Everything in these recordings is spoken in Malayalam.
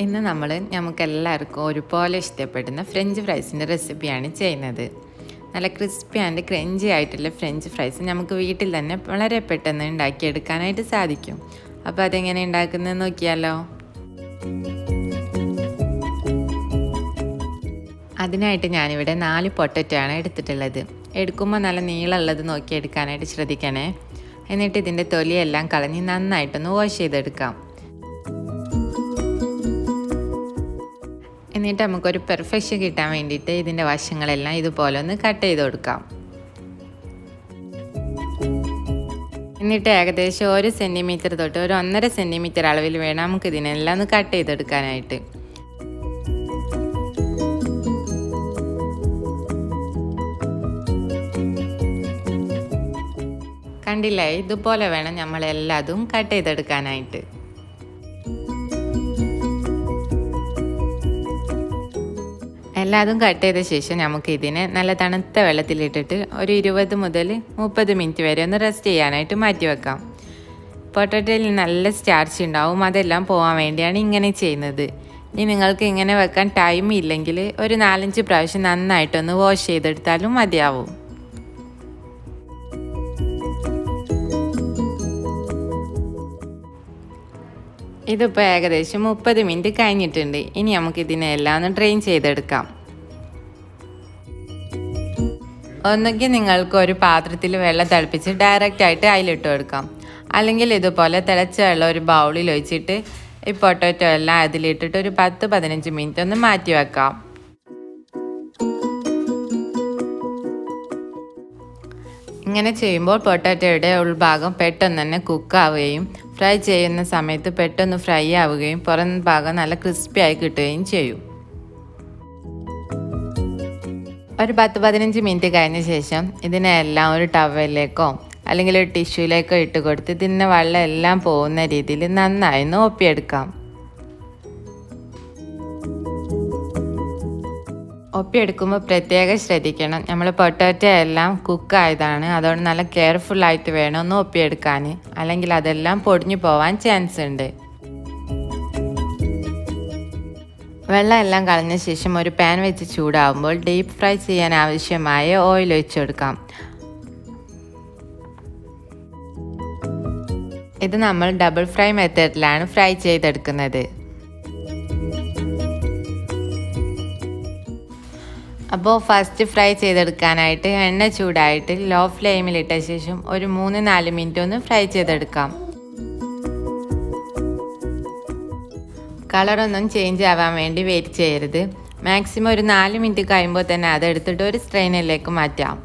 ഇന്ന് നമുക്കെല്ലാവർക്കും ഒരുപോലെ ഇഷ്ടപ്പെടുന്ന ഫ്രഞ്ച് ഫ്രൈസിൻ്റെ റെസിപ്പിയാണ് ചെയ്യുന്നത്. നല്ല ക്രിസ്പി ആൻഡ് ക്രഞ്ചി ആയിട്ടുള്ള ഫ്രഞ്ച് ഫ്രൈസ് നമുക്ക് വീട്ടിൽ തന്നെ വളരെ പെട്ടെന്ന് ഉണ്ടാക്കിയെടുക്കാനായിട്ട് സാധിക്കും. അപ്പോൾ അതെങ്ങനെ ഉണ്ടാക്കുന്നത് നോക്കിയാലോ. അതിനായിട്ട് ഞാനിവിടെ 4 പൊട്ടറ്റോ ആണ് എടുത്തിട്ടുള്ളത്. എടുക്കുമ്പോൾ നല്ല നീളമുള്ളത് നോക്കി എടുക്കാനായിട്ട് ശ്രദ്ധിക്കണേ. എന്നിട്ട് ഇതിൻ്റെ തൊലിയെല്ലാം കളഞ്ഞ് നന്നായിട്ടൊന്ന് വാഷ് ചെയ്തെടുക്കാം. എന്നിട്ട് നമുക്കൊരു പെർഫെക്ഷൻ കിട്ടാൻ വേണ്ടിയിട്ട് ഇതിൻ്റെ വശങ്ങളെല്ലാം ഇതുപോലെ ഒന്ന് കട്ട് ചെയ്ത് കൊടുക്കാം. എന്നിട്ട് ഏകദേശം 1 സെൻറ്റിമീറ്റർ തൊട്ട് 1.5 സെൻറ്റിമീറ്റർ അളവിൽ വേണം നമുക്ക് ഇതിനെല്ലാം ഒന്ന് കട്ട് ചെയ്തെടുക്കാനായിട്ട്. കണ്ടില്ലേ, ഇതുപോലെ വേണം നമ്മളെല്ലാതും കട്ട് ചെയ്തെടുക്കാനായിട്ട്. എല്ലാതും കട്ട് ചെയ്ത ശേഷം നമുക്ക് ഇതിനെ നല്ല തണുത്ത വെള്ളത്തിലിട്ടിട്ട് ഒരു 20 മുതൽ 30 മിനിറ്റ് വരെ ഒന്ന് റെസ്റ്റ് ചെയ്യാനായിട്ട് മാറ്റി വെക്കാം. പൊട്ടറ്റോയിൽ നല്ല സ്റ്റാർച്ച് ഉണ്ടാവും, അതെല്ലാം പോകാൻ വേണ്ടിയാണ് ഇങ്ങനെ ചെയ്യുന്നത്. ഇനി നിങ്ങൾക്ക് ഇങ്ങനെ വെക്കാൻ ടൈം ഇല്ലെങ്കിൽ ഒരു 4-5 പ്രാവശ്യം നന്നായിട്ടൊന്ന് വാഷ് ചെയ്തെടുത്താലും മതിയാവും. ഇതിപ്പോൾ ഏകദേശം 30 മിനിറ്റ് കഴിഞ്ഞിട്ടുണ്ട്. ഇനി നമുക്ക് ഇതിനെല്ലാം ഒന്ന് ഡ്രെയിൻ ചെയ്തെടുക്കാം. ഒന്നുകിൽ നിങ്ങൾക്ക് ഒരു പാത്രത്തിൽ വെള്ളം തിളപ്പിച്ച് ഡയറക്റ്റ് ആയിട്ട് അതിലിട്ട് കൊടുക്കാം. അല്ലെങ്കിൽ ഇതുപോലെ തിളച്ച വെള്ളം ഒരു ബൗളിൽ ഒഴിച്ചിട്ട് ഈ പൊട്ടറ്റോ എല്ലാം അതിലിട്ടിട്ട് ഒരു 10-15 മിനിറ്റ് ഒന്ന് മാറ്റി വെക്കാം. ഇങ്ങനെ ചെയ്യുമ്പോൾ പൊട്ടാറ്റോയുടെ ഉൾഭാഗം പെട്ടെന്ന് തന്നെ കുക്കാവുകയും ഫ്രൈ ചെയ്യുന്ന സമയത്ത് പെട്ടെന്ന് ഫ്രൈ ആവുകയും പുറം ഭാഗം നല്ല ക്രിസ്പി ആയി കിട്ടുകയും ചെയ്യും. ഒരു 10-15 മിനിറ്റ് കഴിഞ്ഞ ശേഷം ഇതിനെല്ലാം ഒരു ടവലിലേക്കോ അല്ലെങ്കിൽ ഒരു ടിഷ്യൂലേക്കോ ഇട്ട് കൊടുത്ത് ഇതിൻ്റെ വെള്ളം എല്ലാം പോകുന്ന രീതിയിൽ നന്നായി ഒന്ന് ഒപ്പിയെടുക്കാം. ഒപ്പിയെടുക്കുമ്പോൾ പ്രത്യേകം ശ്രദ്ധിക്കണം, നമ്മൾ പൊട്ടാറ്റോ എല്ലാം കുക്കായതാണ്, അതുകൊണ്ട് നല്ല കെയർഫുള്ളായിട്ട് വേണം ഒന്ന് ഒപ്പിയെടുക്കാൻ, അല്ലെങ്കിൽ അതെല്ലാം പൊടിഞ്ഞു പോവാൻ ചാൻസ് ഉണ്ട്. വെള്ളം എല്ലാം കളഞ്ഞ ശേഷം ഒരു പാൻ വെച്ച് ചൂടാവുമ്പോൾ ഡീപ്പ് ഫ്രൈ ചെയ്യാൻ ആവശ്യമായ ഓയിൽ ഒഴിച്ചു കൊടുക്കാം. ഇത് നമ്മൾ ഡബിൾ ഫ്രൈ മെത്തേഡിലാണ് ഫ്രൈ ചെയ്തെടുക്കുന്നത്. അപ്പോൾ ഫസ്റ്റ് ഫ്രൈ ചെയ്തെടുക്കാനായിട്ട് എണ്ണ ചൂടായിട്ട് ലോ ഫ്ലെയിമിലിട്ട ശേഷം ഒരു 3-4 മിനിറ്റ് ഒന്ന് ഫ്രൈ ചെയ്തെടുക്കാം. കളറൊന്നും ചേഞ്ച് ആവാൻ വേണ്ടി വെയിറ്റ് ചെയ്യരുത്. മാക്സിമം ഒരു 4 മിനിറ്റ് കഴിയുമ്പോൾ തന്നെ അതെടുത്തിട്ട് ഒരു സ്ട്രെയിനറിലേക്ക് മാറ്റാം.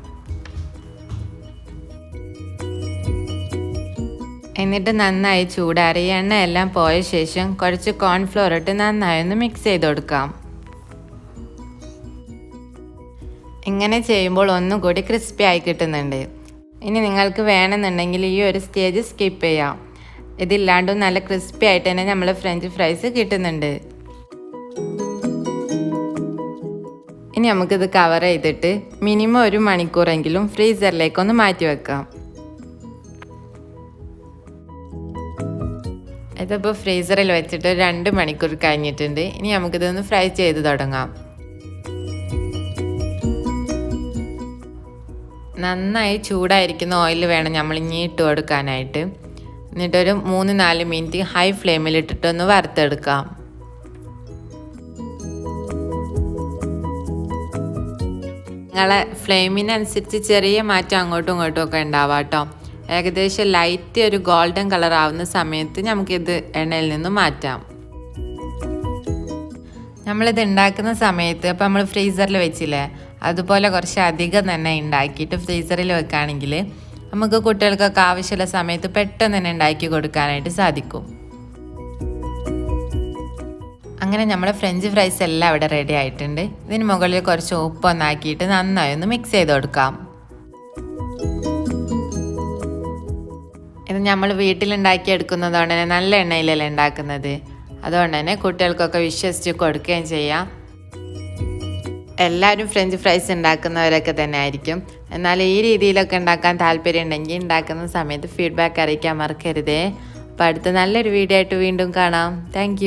എന്നിട്ട് നന്നായി ചൂടാറി എണ്ണ എല്ലാം പോയ ശേഷം കുറച്ച് കോൺഫ്ലോർ ഇട്ട് നന്നായി ഒന്ന് മിക്സ് ചെയ്ത് കൊടുക്കാം. ഇങ്ങനെ ചെയ്യുമ്പോൾ ഒന്നും കൂടി ക്രിസ്പി ആയി കിട്ടുന്നുണ്ട്. ഇനി നിങ്ങൾക്ക് വേണമെന്നുണ്ടെങ്കിൽ ഈ ഒരു സ്റ്റേജ് സ്കിപ്പ് ചെയ്യാം. ഇതില്ലാണ്ടും നല്ല ക്രിസ്പി ആയിട്ട് തന്നെ നമ്മൾ ഫ്രഞ്ച് ഫ്രൈസ് കിട്ടുന്നുണ്ട്. ഇനി നമുക്കിത് കവർ ചെയ്തിട്ട് മിനിമം 1 മണിക്കൂറെങ്കിലും ഫ്രീസറിലേക്കൊന്ന് മാറ്റി വെക്കാം. ഇതിപ്പോൾ ഫ്രീസറിൽ വെച്ചിട്ട് 2 മണിക്കൂർ കഴിഞ്ഞിട്ടുണ്ട്. ഇനി നമുക്കിതൊന്ന് ഫ്രൈ ചെയ്ത് തുടങ്ങാം. നന്നായി ചൂടായിരിക്കുന്ന ഓയിൽ വേണം നമ്മൾ ഇനി ഇട്ട് കൊടുക്കാനായിട്ട്. എന്നിട്ടൊരു 3-4 മിനിറ്റ് ഹൈ ഫ്ലെയിമിലിട്ടിട്ടൊന്ന് വറുത്തെടുക്കാം. നിങ്ങളെ ഫ്ലെയിമിനനുസരിച്ച് ചെറിയ മാറ്റം അങ്ങോട്ടും ഇങ്ങോട്ടും ഒക്കെ ഉണ്ടാവാം കേട്ടോ. ഏകദേശം ലൈറ്റ് ഒരു ഗോൾഡൻ കളർ ആവുന്ന സമയത്ത് നമുക്കിത് എണ്ണയിൽ നിന്ന് മാറ്റാം. നമ്മളിത് ഉണ്ടാക്കുന്ന സമയത്ത് അപ്പോൾ നമ്മൾ ഫ്രീസറിൽ വെച്ചില്ലേ, അതുപോലെ കുറച്ച് അധികം തന്നെ ഉണ്ടാക്കിയിട്ട് ഫ്രീസറിൽ വെക്കുകയാണെങ്കിൽ നമുക്ക് കുട്ടികൾക്കൊക്കെ ആവശ്യമുള്ള സമയത്ത് പെട്ടെന്ന് തന്നെ ഉണ്ടാക്കി കൊടുക്കാനായിട്ട് സാധിക്കും. അങ്ങനെ നമ്മുടെ ഫ്രഞ്ച് ഫ്രൈസ് എല്ലാം ഇവിടെ റെഡി ആയിട്ടുണ്ട്. ഇതിന് മുകളിൽ കുറച്ച് ഉപ്പൊന്നാക്കിയിട്ട് നന്നായി ഒന്ന് മിക്സ് ചെയ്ത് കൊടുക്കാം. ഇത് നമ്മൾ വീട്ടിലുണ്ടാക്കി എടുക്കുന്നതുകൊണ്ട് തന്നെ നല്ല എണ്ണയിലല്ലേ ഉണ്ടാക്കുന്നത്, അതുകൊണ്ട് തന്നെ കുട്ടികൾക്കൊക്കെ വിശ്വസിച്ച് കൊടുക്കുകയും ചെയ്യാം. എല്ലാവരും ഫ്രഞ്ച് ഫ്രൈസ് ഉണ്ടാക്കുന്നവരൊക്കെ തന്നെ ആയിരിക്കും. എന്നാൽ ഈ രീതിയിലൊക്കെ ഉണ്ടാക്കാൻ താല്പര്യം ഉണ്ടെങ്കിൽ ഉണ്ടാക്കുന്ന സമയത്ത് ഫീഡ്ബാക്ക് അറിയിക്കാൻ മറക്കരുതേ. അപ്പോൾ അടുത്ത നല്ലൊരു വീഡിയോ ആയിട്ട് വീണ്ടും കാണാം. താങ്ക്